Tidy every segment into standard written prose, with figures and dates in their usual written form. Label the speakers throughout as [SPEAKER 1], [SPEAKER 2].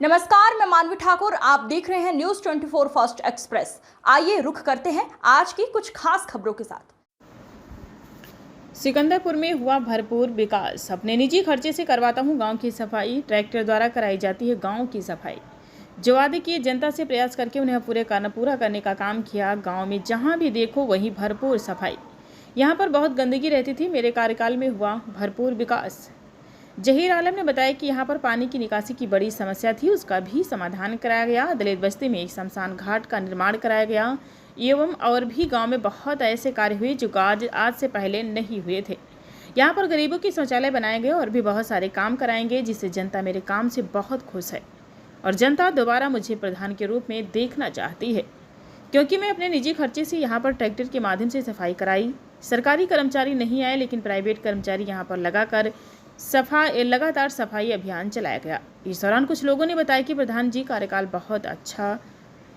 [SPEAKER 1] नमस्कार, मैं मानवी ठाकुर। आप देख रहे हैं न्यूज़ 24 फर्स्ट एक्सप्रेस। आइए रुख करते हैं आज की कुछ खास खबरों के साथ।
[SPEAKER 2] सिकंदरपुर में हुआ भरपूर विकास। अपने निजी खर्चे से करवाता हूं गांव की सफाई। ट्रैक्टर द्वारा कराई जाती है गांव की सफाई। जो वादे किए जनता से प्रयास करके उन्हें पूरा करने का काम किया। गांव में जहां भी देखो वहीं भरपूर सफाई। यहां पर बहुत गंदगी रहती थी। मेरे कार्यकाल में हुआ भरपूर विकास। जहीर आलम ने बताया कि यहां पर पानी की निकासी की बड़ी समस्या थी, उसका भी समाधान कराया गया। दलित बस्ती में एक शमशान घाट का निर्माण कराया गया एवं और भी गांव में बहुत ऐसे कार्य हुए जो आज से पहले नहीं हुए थे। यहां पर गरीबों की शौचालय बनाए गए और भी बहुत सारे काम कराएंगे, जिससे जनता मेरे काम से बहुत खुश है और जनता दोबारा मुझे प्रधान के रूप में देखना चाहती है, क्योंकि मैं अपने निजी खर्चे से यहाँ पर ट्रैक्टर के माध्यम से सफाई कराई। सरकारी कर्मचारी नहीं आए, लेकिन प्राइवेट कर्मचारी यहाँ पर लगाकर लगातार सफाई अभियान चलाया गया। इस दौरान कुछ लोगों ने बताया कि प्रधान जी कार्यकाल बहुत अच्छा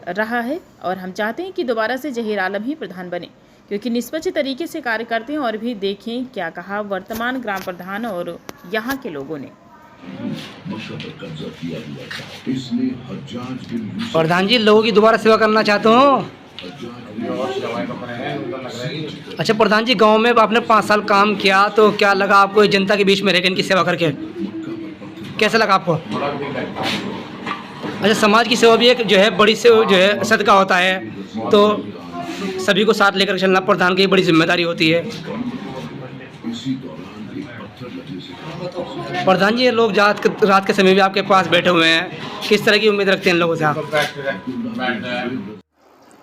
[SPEAKER 2] रहा है और हम चाहते हैं कि दोबारा से जहीर आलम ही प्रधान बने, क्योंकि निष्पक्ष तरीके से कार्य करते हैं। और भी देखें क्या कहा वर्तमान ग्राम प्रधान और यहाँ के लोगों ने।
[SPEAKER 3] प्रधान जी, लोगों की दोबारा सेवा करना चाहते हो। अच्छा प्रधान जी, गांव में आपने 5 साल काम किया, तो क्या लगा आपको जनता के बीच में रहकर इनकी सेवा करके? कैसा लगा आपको? अच्छा, समाज की सेवा भी एक जो है बड़ी से जो है सदका होता है, तो सभी को साथ लेकर चलना प्रधान की बड़ी जिम्मेदारी होती है। प्रधान जी, ये लोग रात के समय भी आपके पास बैठे हुए हैं, किस तरह की उम्मीद रखते हैं इन लोगों से आप?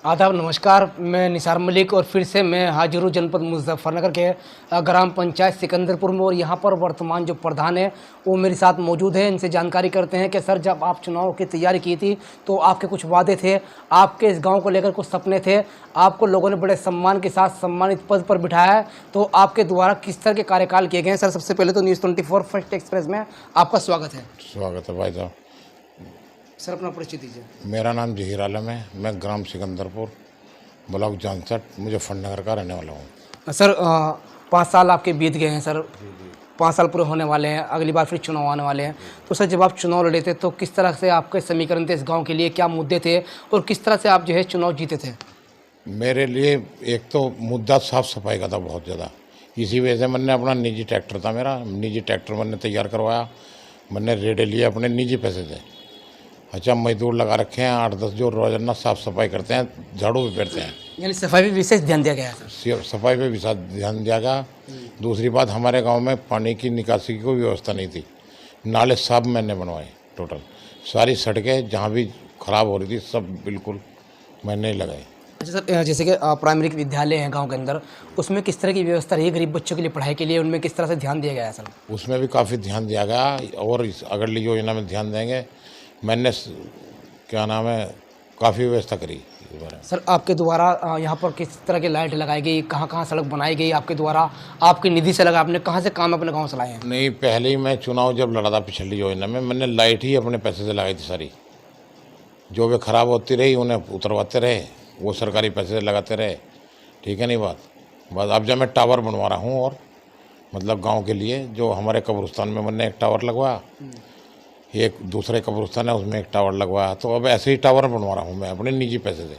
[SPEAKER 3] आदाब, नमस्कार। मैं निसार मलिक और फिर से मैं हाजिर हूँ जनपद मुजफ्फरनगर के ग्राम पंचायत सिकंदरपुर में। और यहाँ पर वर्तमान जो प्रधान है वो मेरे साथ मौजूद है। इनसे जानकारी करते हैं कि सर, जब आप चुनाव की तैयारी की थी तो आपके कुछ वादे थे, आपके इस गांव को लेकर कुछ सपने थे, आपको लोगों ने बड़े सम्मान के साथ सम्मानित पद पर बिठाया है, तो आपके द्वारा किस तरह के कार्यकाल किए गए हैं? सर, सबसे पहले तो न्यूज़ 24 फर्स्ट एक्सप्रेस में आपका स्वागत है।
[SPEAKER 4] स्वागत है भाई साहब।
[SPEAKER 3] सर, अपना परिचय दीजिए।
[SPEAKER 4] मेरा नाम जहीर आलम है, मैं ग्राम सिकंदरपुर ब्लॉक जानसठ मुजफ्फरनगर का रहने वाला हूँ।
[SPEAKER 3] सर, 5 साल आपके बीत गए हैं सर, 5 साल पूरे होने वाले हैं, अगली बार फिर चुनाव आने वाले हैं। तो सर, जब आप चुनाव लड़े थे तो किस तरह से आपके समीकरण थे इस गांव के लिए, क्या मुद्दे थे और किस तरह से आप जो है चुनाव जीते थे?
[SPEAKER 4] मेरे लिए एक तो मुद्दा साफ़ सफाई का था बहुत ज़्यादा। इसी वजह से मैंने अपना निजी ट्रैक्टर था, मेरा निजी ट्रैक्टर मैंने तैयार करवाया। मैंने रेडे लिए अपने निजी पैसे से। अच्छा, मजदूर लगा रखे हैं 8-10 जो रोजाना साफ़ सफाई करते हैं, झाड़ू भी फेरते हैं।
[SPEAKER 3] यानी सफाई पे विशेष ध्यान दिया गया है सर?
[SPEAKER 4] सफाई पे विशेष ध्यान दिया गया। दूसरी बात, हमारे गांव में पानी की निकासी की कोई व्यवस्था नहीं थी। नाले सब मैंने बनवाए, टोटल सारी सड़कें जहां भी ख़राब हो रही थी सब बिल्कुल मैंने लगाई।
[SPEAKER 3] अच्छा सर, जैसे कि प्राइमरी विद्यालय हैं गाँव के अंदर, उसमें किस तरह की व्यवस्था रही गरीब बच्चों के लिए पढ़ाई के लिए, उनमें किस तरह से ध्यान दिया गया है सर?
[SPEAKER 4] उसमें भी काफ़ी ध्यान दिया गया और इस अगली योजना में ध्यान देंगे। मैंने क्या नाम है काफ़ी व्यवस्था करी।
[SPEAKER 3] सर, आपके द्वारा यहाँ पर किस तरह की लाइट लगाई गई, कहाँ कहाँ सड़क बनाई गई आपके द्वारा, आपकी निधि से लगा, आपने कहाँ से काम अपने गांव से लाए हैं?
[SPEAKER 4] नहीं, पहले ही मैं चुनाव जब लड़ा था पिछली योजना में, मैंने लाइट ही अपने पैसे से लगाई थी सारी। जो भी ख़राब होती रही उन्हें उतरवाते रहे, वो सरकारी पैसे से लगाते रहे। ठीक है नहीं बात। बस अब जब मैं टावर बनवा रहा हूँ और मतलब गाँव के लिए, जो हमारे कब्रिस्तान में मैंने एक टावर लगवाया, एक दूसरे कब्रिस्तान है उसमें एक टावर लगवाया, तो अब ऐसे ही टावर बनवा रहा हूँ मैं अपने निजी पैसे से।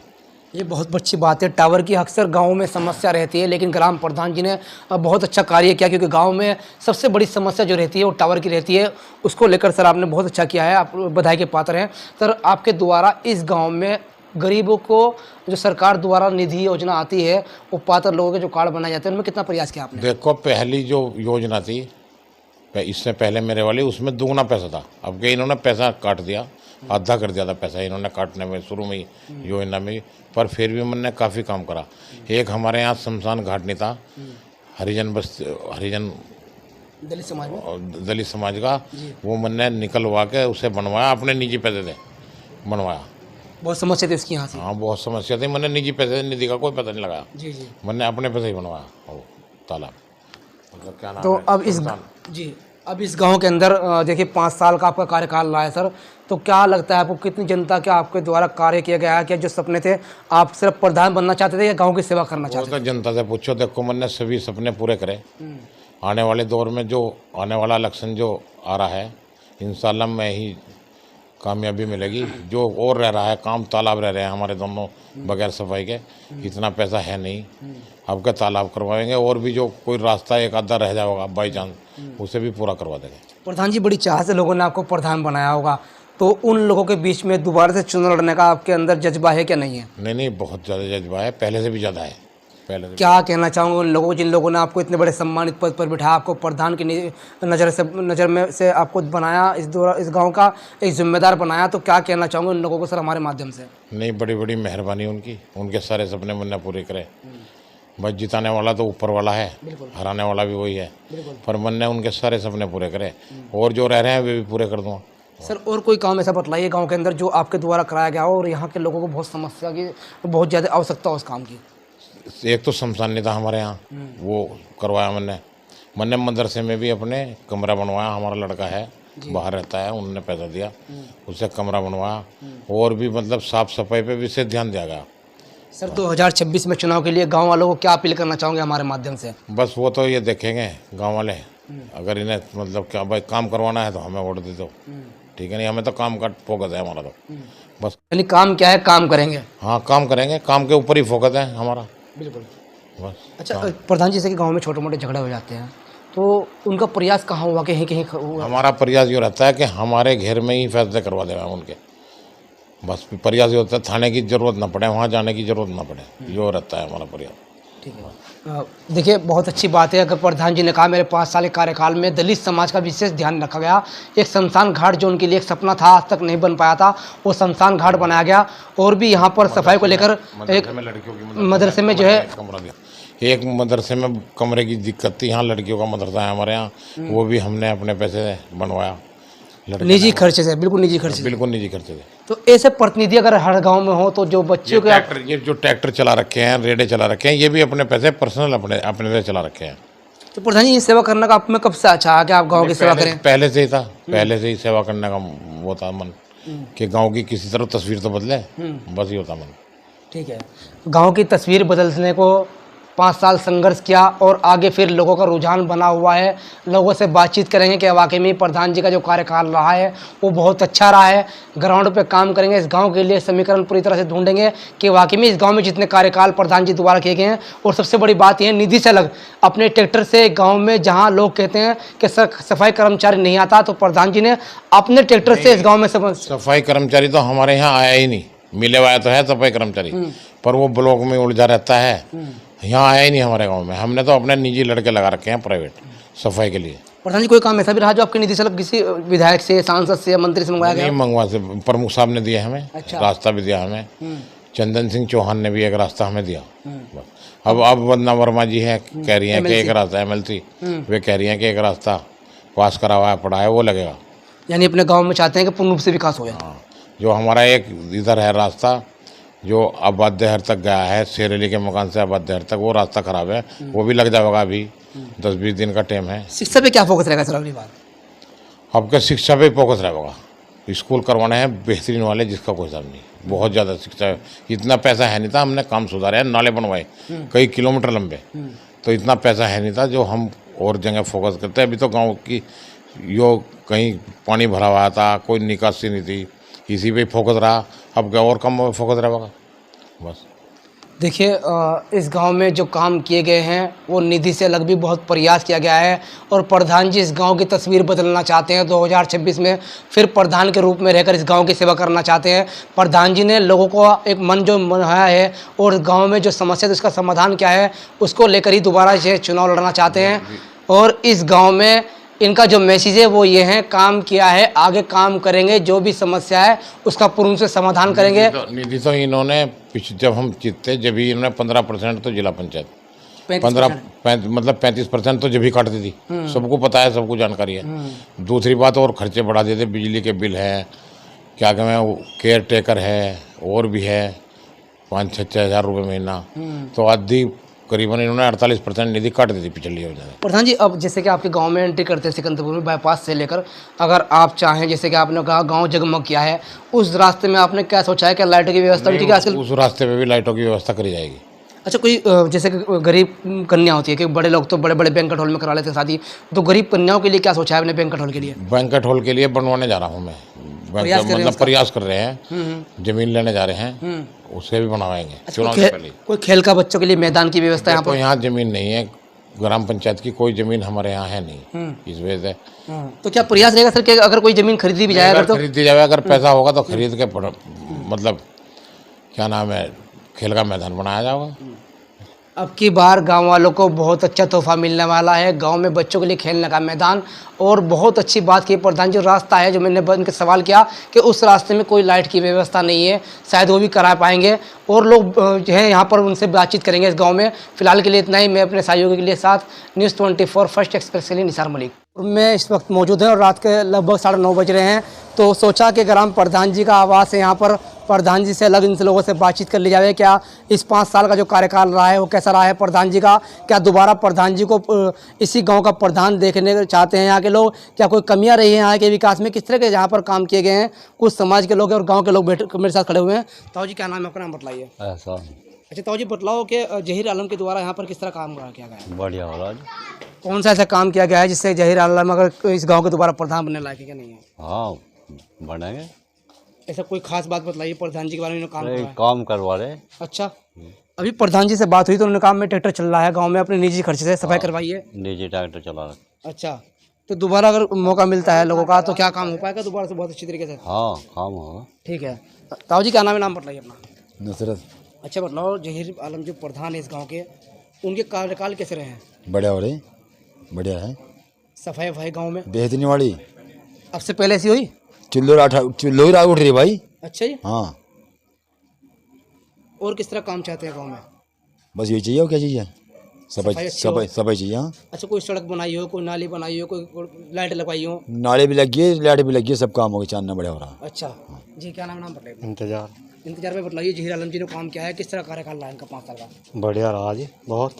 [SPEAKER 3] ये बहुत अच्छी बात है। टावर की अक्सर गाँव में समस्या रहती है, लेकिन ग्राम प्रधान जी ने बहुत अच्छा कार्य किया, क्योंकि गाँव में सबसे बड़ी समस्या जो रहती है वो टावर की रहती है। उसको लेकर सर आपने बहुत अच्छा किया है, आप बधाई के पात्र हैं। सर, आपके द्वारा इस गाँव में गरीबों को जो सरकार द्वारा निधि योजना आती है, वो पात्र लोगों के जो कार्ड बनाए जाते हैं, उनमें कितना प्रयास किया आपने?
[SPEAKER 4] देखो, पहली जो योजना थी इससे पहले मेरे वाली, उसमें दुगना पैसा था। अब के इन्होंने पैसा काट दिया, आधा कर दिया था पैसा इन्होंने काटने में शुरू में ही योजना में। पर फिर भी मैंने काफ़ी काम करा। एक हमारे यहाँ शमशान घाट नहीं था, हरिजन दलित समाज का, वो मैंने निकलवा के उसे बनवाया, अपने निजी पैसे से बनवाया।
[SPEAKER 3] बहुत समस्या थी उसकी यहाँ से?
[SPEAKER 4] हाँ, बहुत समस्या थी। मैंने निजी पैसे, निधि का कोई पता नहीं लगाया।
[SPEAKER 3] जी,
[SPEAKER 4] मैंने अपने पैसे ही बनवाया वो तालाब। मतलब क्या नाम
[SPEAKER 3] तो
[SPEAKER 4] है?
[SPEAKER 3] अब इस गांव के अंदर देखिए 5 साल का आपका कार्यकाल रहा है सर, तो क्या लगता है आपको, कितनी जनता के आपके द्वारा कार्य किया गया है? क्या जो सपने थे, आप सिर्फ प्रधान बनना चाहते थे या गांव की सेवा करना चाहते थे?
[SPEAKER 4] तो जनता से पूछो, देखो मैंने सभी सपने पूरे करे। आने वाले दौर में जो आने वाला इलेक्शन जो आ रहा है, इंशाल्लाह मैं ही कामयाबी मिलेगी। जो और रह रहा है काम, तालाब रह रहे हैं हमारे दोनों बगैर सफाई के, इतना पैसा है नहीं। अब क्या तालाब करवाएंगे, और भी जो कोई रास्ता एक आधा रह जाएगा बाई चांस, उसे भी पूरा करवा देंगे।
[SPEAKER 3] प्रधान जी, बड़ी चाह से लोगों ने आपको प्रधान बनाया होगा, तो उन लोगों के बीच में दोबारा से चुनाव लड़ने का आपके अंदर जज्बा है क्या नहीं है?
[SPEAKER 4] नहीं, बहुत ज़्यादा जज्बा है, पहले से भी ज़्यादा है। पहले से
[SPEAKER 3] क्या कहना चाहूँगा उन लोगों को जिन लोगों ने आपको इतने बड़े सम्मानित पद पर बिठाया, आपको प्रधान की नज़र में से आपको बनाया, इस गांव का एक जिम्मेदार बनाया, तो क्या कहना चाहूँगा उन लोगों को सर हमारे माध्यम से?
[SPEAKER 4] नहीं, बड़ी बड़ी मेहरबानी उनकी, उनके सारे सपने मुन्ने पूरे करे। बस जिताने वाला तो ऊपर वाला है, हराने वाला भी वही है, पर मन्ने उनके सारे सपने पूरे करे, और जो रह रहे हैं वे भी पूरे कर दूँगा।
[SPEAKER 3] सर और कोई काम ऐसा बतलाइए गांव के अंदर जो आपके द्वारा कराया गया हो और यहाँ के लोगों को बहुत समस्या की, बहुत ज़्यादा आवश्यकता हो उस काम की।
[SPEAKER 4] एक तो शमशान नहीं था हमारे यहाँ, वो करवाया मैंने मदरसे में भी अपने कमरा बनवाया। हमारा लड़का है बाहर रहता है, उन्होंने पैसा दिया, उससे कमरा बनवाया। और भी मतलब साफ़ सफाई पे विशेष ध्यान दिया गया।
[SPEAKER 3] सर 2026 में चुनाव के लिए गांव वालों को क्या अपील करना चाहोगे हमारे माध्यम से?
[SPEAKER 4] बस वो तो ये देखेंगे गांव वाले, अगर इन्हें मतलब क्या भाई काम करवाना है तो हमें वोट दे दो, ठीक है। नहीं, हमें तो काम का फोकस है हमारा, तो बस।
[SPEAKER 3] यानी काम क्या है, काम करेंगे।
[SPEAKER 4] हाँ, काम करेंगे, काम के ऊपर ही फोकस है हमारा,
[SPEAKER 3] बिल्कुल।
[SPEAKER 4] बस।
[SPEAKER 3] अच्छा प्रधान जी, जैसे कि गांव में छोटे मोटे झगड़े हो जाते हैं, तो उनका प्रयास कहाँ हुआ, कहीं कहीं हुआ?
[SPEAKER 4] हमारा प्रयास ये रहता है कि हमारे घर में ही फैसले करवा दें उनके, बस। प्रयास ये होता है थाने की ज़रूरत ना पड़े, वहाँ जाने की ज़रूरत ना पड़े, यो रहता है हमारा प्रयास।
[SPEAKER 3] ठीक है। देखिए, बहुत अच्छी बात है। अगर प्रधान जी ने कहा मेरे 5 साल के कार्यकाल में दलित समाज का विशेष ध्यान रखा गया, एक शमशान घाट जो उनके लिए एक सपना था, आज तक नहीं बन पाया था, वो शमशान घाट बनाया गया। और भी यहाँ पर सफाई को लेकर एक मदरसे में जो है
[SPEAKER 4] कमरा दिया, एक मदरसे में कमरे की दिक्कत थी, यहाँ लड़कियों का मदरसा है हमारे यहाँ, वो भी हमने अपने पैसे से बनवाया,
[SPEAKER 3] निजी खर्चे से, बिल्कुल निजी खर्चे से।
[SPEAKER 4] बिल्कुल निजी खर्चे से।
[SPEAKER 3] तो ऐसे प्रतिनिधि अगर हर गांव में हो तो जो बच्चों के
[SPEAKER 4] ये जो ट्रैक्टर चला रखे हैं, रेडे चला रखे हैं, ये भी अपने पैसे पर्सनल अपने से चला रखे हैं।
[SPEAKER 3] तो प्रधान जी, ये सेवा करने का आप में कब से अच्छा है कि आप गांव की सेवा करें?
[SPEAKER 4] पहले से ही था, पहले से ही सेवा करने का वो था मन, कि गांव की किसी तरह तस्वीर तो बदले, बस ये होता मन।
[SPEAKER 3] ठीक है। गांव की तस्वीर बदलने को 5 साल संघर्ष किया और आगे फिर लोगों का रुझान बना हुआ है। लोगों से बातचीत करेंगे कि वाकई में प्रधान जी का जो कार्यकाल रहा है वो बहुत अच्छा रहा है। ग्राउंड पे काम करेंगे, इस गांव के लिए समीकरण पूरी तरह से ढूंढेंगे कि वाकई में इस गांव में जितने कार्यकाल प्रधान जी द्वारा किए गए हैं। और सबसे बड़ी बात यह है, निधि से अलग अपने ट्रैक्टर से गाँव में जहाँ लोग कहते हैं कि सफाई कर्मचारी नहीं आता, तो प्रधान जी ने अपने ट्रैक्टर से इस गाँव में
[SPEAKER 4] सफाई कर्मचारी तो हमारे यहाँ आया ही नहीं, मिले हुआ तो है सफाई कर्मचारी, पर वो ब्लॉक में उलझा रहता है, यहाँ आया ही नहीं हमारे गांव में। हमने तो अपने निजी लड़के लगा रखे हैं प्राइवेट सफाई के लिए।
[SPEAKER 3] प्रधान जी, कोई काम ऐसा भी रहा जो आपके निधि से अलग किसी विधायक से, सांसद से या मंत्री से मंगवाया गया?
[SPEAKER 4] नहीं मंगवा से, प्रमुख साहब ने दिया हमें।
[SPEAKER 3] अच्छा।
[SPEAKER 4] रास्ता भी दिया हमें, चंदन सिंह चौहान ने भी एक रास्ता हमें दिया। अब वंदना वर्मा जी है, कह रही हैं कि एक रास्ता MLC, वे कह रही हैं कि एक रास्ता पास करा हुआ है, पढ़ा है, वो लगेगा।
[SPEAKER 3] यानी अपने गाँव में चाहते हैं कि पूर्ण रूप से विकास हो जाए।
[SPEAKER 4] हाँ, जो हमारा एक इधर है रास्ता जो आबादहर तक गया है, शेरेली के मकान से आबादहर तक, वो रास्ता खराब है, वो भी लग जाएगा। अभी 10-20 दिन का टाइम है।
[SPEAKER 3] शिक्षा पे क्या फोकस रहेगा सर अगली बार?
[SPEAKER 4] आपका शिक्षा पे फोकस रहेगा, स्कूल करवाने हैं बेहतरीन वाले, जिसका कोई हिसाब नहीं। बहुत ज़्यादा शिक्षा, इतना पैसा है नहीं था, हमने काम सुधारा है, नाले बनवाए कई किलोमीटर लंबे, तो इतना पैसा है नहीं था जो हम और जगह फोकस करते हैं। अभी तो गाँव की यो कहीं पानी भरा हुआ था, कोई निकासी नहीं थी, इसी पे फोकस रहा। अब क्या और कम फोकस रहेगा बस।
[SPEAKER 3] देखिए, इस गांव में जो काम किए गए हैं वो निधि से अलग भी बहुत प्रयास किया गया है। और प्रधान जी इस गांव की तस्वीर बदलना चाहते हैं। 2026 में फिर प्रधान के रूप में रहकर इस गांव की सेवा करना चाहते हैं। प्रधान जी ने लोगों को एक मन जो बनाया है और गांव में जो समस्या है उसका समाधान क्या है उसको लेकर ही दोबारा से चुनाव लड़ना चाहते हैं। और इस गाँव में इनका जो मैसेज है वो ये है, काम किया है, आगे काम करेंगे, जो भी समस्या है उसका पूर्ण से समाधान करेंगे।
[SPEAKER 4] निधि तो इन्होंने जब हम जीतते जब भी इन्होंने 15% तो जिला पंचायत 35% तो जब भी काट दी थी। सबको पता है, सबको जानकारी है। दूसरी बात, और खर्चे बढ़ा देते, बिजली के बिल है, क्या कहें, केयर टेकर है, और भी है 5-6 हज़ार रुपये महीना, तो आधी करीबन इन्होंने 48% निधि काट दी थी पिछली योजना में।
[SPEAKER 3] प्रधान जी, अब जैसे कि आपके गांव में एंट्री करते हैं सिकंदरपुर में बाईपास से लेकर, अगर आप चाहें, जैसे कि आपने कहा गांव जगमग किया है, उस रास्ते में आपने क्या सोचा है कि लाइटों की व्यवस्था भी? आजकल
[SPEAKER 4] उस रास्ते पे भी लाइटों की व्यवस्था करी जाएगी।
[SPEAKER 3] अच्छा, कोई जैसे कि गरीब कन्या होती है कि बड़े लोग तो बड़े बड़े बैंक्वेट हॉल में करा लेते हैं शादी, तो गरीब कन्याओं के लिए क्या सोचा है आपने बैंक्वेट हॉल के लिए?
[SPEAKER 4] बैंक्वेट हॉल के लिए बनवाने जा रहा हूँ मैं, मतलब प्रयास कर रहे हैं, जमीन लेने जा रहे हैं, उसे भी बनवाएंगे चुनाव से पहले।
[SPEAKER 3] कोई खेल का बच्चों के लिए मैदान की व्यवस्था यहाँ
[SPEAKER 4] तो यहाँ जमीन नहीं है, ग्राम पंचायत की कोई जमीन हमारे यहाँ है नहीं, इस वजह से।
[SPEAKER 3] तो क्या प्रयास रहेगा सर कि अगर कोई जमीन खरीदी भी जाएगा तो
[SPEAKER 4] खरीदी जाए, अगर पैसा होगा तो खरीद के मतलब क्या नाम है, खेल का मैदान बनाया जाएगा।
[SPEAKER 3] अब की बार गांव वालों को बहुत अच्छा तोहफा मिलने वाला है, गांव में बच्चों के लिए खेलने का मैदान। और बहुत अच्छी बात की प्रधान जो रास्ता है, जो मैंने उनके सवाल किया कि उस रास्ते में कोई लाइट की व्यवस्था नहीं है, शायद वो भी करा पाएंगे। और लोग जो है यहाँ पर उनसे बातचीत करेंगे इस गांव में। फिलहाल के लिए इतना ही। मैं अपने सहयोगी के लिए साथ न्यूज़ 24 फर्स्ट एक्सप्रेस के लिए निसार मलिक। मैं इस वक्त मौजूद हूँ और रात के लगभग 9:30 बज रहे हैं। तो सोचा कि ग्राम प्रधान जी का आवास है, यहाँ पर प्रधान जी से अलग इन लोगों से बातचीत कर ली जाए। क्या इस 5 साल का जो कार्यकाल रहा है वो कैसा रहा है प्रधान जी का, क्या दोबारा प्रधान जी को इसी गांव का प्रधान देखने चाहते हैं यहाँ के लोग, क्या कोई कमियां रही हैं यहाँ के विकास में, किस तरह के यहाँ पर काम किए गए हैं। कुछ समाज के लोग हैं और गाँव के लोग मेरे साथ खड़े हुए हैं। ताऊ जी क्या नाम है, अपना नाम बतलाइए। अच्छा ताऊ जी बताओ कि जहीर आलम के द्वारा यहाँ पर किस तरह काम किया गया है।
[SPEAKER 5] बढ़िया हो रहा है।
[SPEAKER 3] कौन सा ऐसा काम किया गया है जिससे जहीर आलम अगर इस गाँव के दोबारा प्रधान बनने लायक है क्या नहीं है।
[SPEAKER 5] हाँ बनेंगे।
[SPEAKER 3] ऐसा कोई खास बात बताइए प्रधान जी के बारे में काम
[SPEAKER 5] अरे
[SPEAKER 3] करवा है।
[SPEAKER 5] काम करवा रहे।
[SPEAKER 3] अच्छा, अभी प्रधान जी से बात हुई तो उन्होंने कहा मैं ट्रैक्टर चल रहा है गांव में, अपने निजी खर्चे से सफाई करवाइए।
[SPEAKER 5] निजी ट्रैक्टर चला रहा।
[SPEAKER 3] अच्छा, तो दोबारा अगर मौका मिलता है लोगों का तो क्या काम हो पाएगा दोबारा से बहुत अच्छी तरीके से।
[SPEAKER 5] हाँ काम होगा।
[SPEAKER 3] ठीक है। ताऊ जी क्या नाम है, नाम बताइए अपना।
[SPEAKER 6] नुसरत।
[SPEAKER 3] अच्छा बताओ, जहीर आलम जो प्रधान है इस गाँव के, उनके कार्यकाल कैसे रहे हैं।
[SPEAKER 6] बढ़िया हो रही, बढ़िया है।
[SPEAKER 3] सफाई वफाई गाँव में
[SPEAKER 6] बेहतरीन वाली।
[SPEAKER 3] अब से पहले ऐसी हुई।
[SPEAKER 6] चुल्लो ही रात उठ रही है भाई।
[SPEAKER 3] अच्छा जी।
[SPEAKER 6] हाँ
[SPEAKER 3] और किस तरह काम चाहते हैं गाँव में।
[SPEAKER 6] बस यही चाहिए और क्या चाहिए, सफाई
[SPEAKER 3] अच्छी हो।
[SPEAKER 6] सफाई चाहिए। हाँ
[SPEAKER 3] अच्छा, कोई सड़क बनाई हो, कोई नाली बनाई हो, कोई लाइट लगवाई हो।
[SPEAKER 6] नाले भी लगी है, लाइट भी लगी है, सब काम हो गया, चांदना बढ़िया हो रहा।
[SPEAKER 3] अच्छा जी, क्या नाम बताइए।
[SPEAKER 5] इंतजार
[SPEAKER 3] में बताइए जहीर आलम जी ने काम किया है, किस तरह कार्यकाल रहा इनका 5 साल का।
[SPEAKER 5] बढ़िया रहा जी बहुत।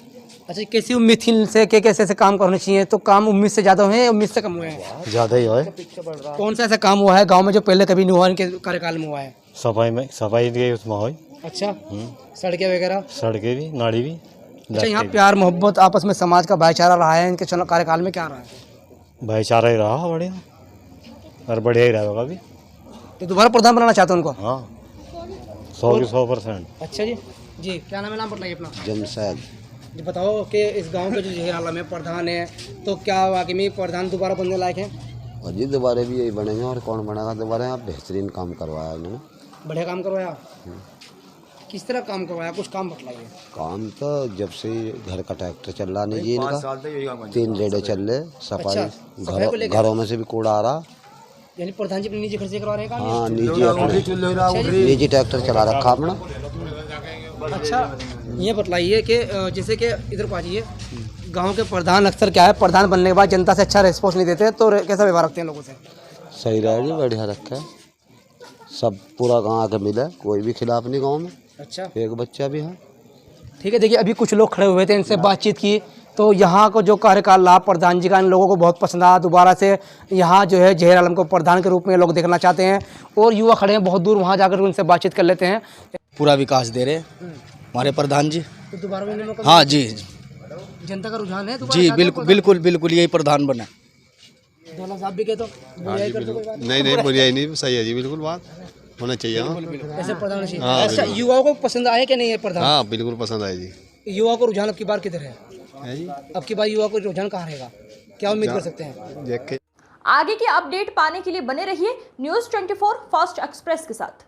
[SPEAKER 3] अच्छा, कैसी उम्मीद थी इनसे कि कैसे ऐसे काम करने चाहिए, तो काम उम्मीद से ज़्यादा हुए हैं, उम्मीद से कम हुए हैं।
[SPEAKER 5] ज़्यादा ही है।
[SPEAKER 3] कौन सा ऐसा काम हुआ है गांव में जो पहले कभी नहीं हुआ इनके कार्यकाल में हुआ है।
[SPEAKER 5] सफाई के उसमें हो।
[SPEAKER 3] अच्छा, सड़कें वगैरह,
[SPEAKER 5] सड़कें भी, नाली भी।
[SPEAKER 3] अच्छा, यहाँ प्यार मोहब्बत आपस में समाज का भाईचारा रहा है इनके चुनाव कार्यकाल में, क्या रहा है।
[SPEAKER 5] भाईचारा ही रहा बढ़िया, और बढ़िया ही रहेगा भी।
[SPEAKER 3] तो दोबारा प्रधान बनाना चाहते हैं उनको।
[SPEAKER 5] हाँ 100%
[SPEAKER 3] अच्छा जी। जी क्या नाम है, नाम बताइए अपना।
[SPEAKER 6] जमशेद।
[SPEAKER 3] जी बताओ कि इस गांव के जो जहीर आलम है प्रधान है, तो क्या वाकई में प्रधान दोबारा बनने लायक है।
[SPEAKER 7] और जी दोबारा भी यही बनेंगे, और कौन बनेगा दोबारा। आप बेहतरीन काम करवाया इन्होंने,
[SPEAKER 3] बढ़िया काम करवाया। किस तरह काम करवाया, कुछ काम बतलाइए।
[SPEAKER 7] काम तो जब से घर का ट्रैक्टर चल रहा नहीं जी इनका, 3 रेडे चल रहे, सफाई घरों में से भी कूड़ा आ रहा।
[SPEAKER 3] यानी प्रधान जी अपने निजी खर्चे करवा रहे हैं काम।
[SPEAKER 7] हाँ निजी ट्रैक्टर चला रखा अपना।
[SPEAKER 3] अच्छा, ये बतलाइए कि जैसे कि इधर को आ जाइए, गाँव के प्रधान अक्सर क्या है, प्रधान बनने के बाद जनता से अच्छा रिस्पॉन्स नहीं देते, तो कैसा व्यवहार रखते हैं लोगों से।
[SPEAKER 7] सही रहा जी, बढ़िया रखा है, सब पूरा गाँव आके मिला, कोई भी खिलाफ नहीं गाँव में।
[SPEAKER 3] अच्छा,
[SPEAKER 7] एक बच्चा भी है।
[SPEAKER 3] ठीक है। देखिए अभी कुछ लोग खड़े हुए थे, इनसे बातचीत की, तो यहाँ को जो कार्यकाल रहा प्रधान जी का इन लोगों को बहुत पसंद आया। दोबारा से यहाँ जो है जहीर आलम को प्रधान के रूप में लोग देखना चाहते हैं, और युवा खड़े हैं बहुत दूर, वहाँ जाकर उनसे बातचीत कर लेते हैं।
[SPEAKER 8] पूरा विकास दे रहे हमारे प्रधान जी।
[SPEAKER 3] तो दोबारा में लोग
[SPEAKER 8] हाँ जी,
[SPEAKER 3] जनता का रुझान है
[SPEAKER 8] जी बिल्कुल यही प्रधान बना।
[SPEAKER 3] दौलत साहब भी कहे तो बुराई कर दो, कोई बात
[SPEAKER 9] नहीं बुराई नहीं, सही है जी, बिल्कुल बात होना चाहिए। हाँ
[SPEAKER 3] ऐसे प्रधान चाहिए।
[SPEAKER 9] हाँ,
[SPEAKER 3] अच्छा, युवाओं को पसंद आए कि नहीं है प्रधान।
[SPEAKER 9] हाँ बिल्कुल पसंद आए जी।
[SPEAKER 3] युवा को रुझान अब की बार किधर है
[SPEAKER 9] जी,
[SPEAKER 3] अब की बार युवा को रुझान कहाँ रहेगा, क्या उम्मीद कर सकते हैं।
[SPEAKER 9] देख के
[SPEAKER 1] आगे की अपडेट पाने के लिए बने रहिए न्यूज़ 24 फास्ट एक्सप्रेस के साथ।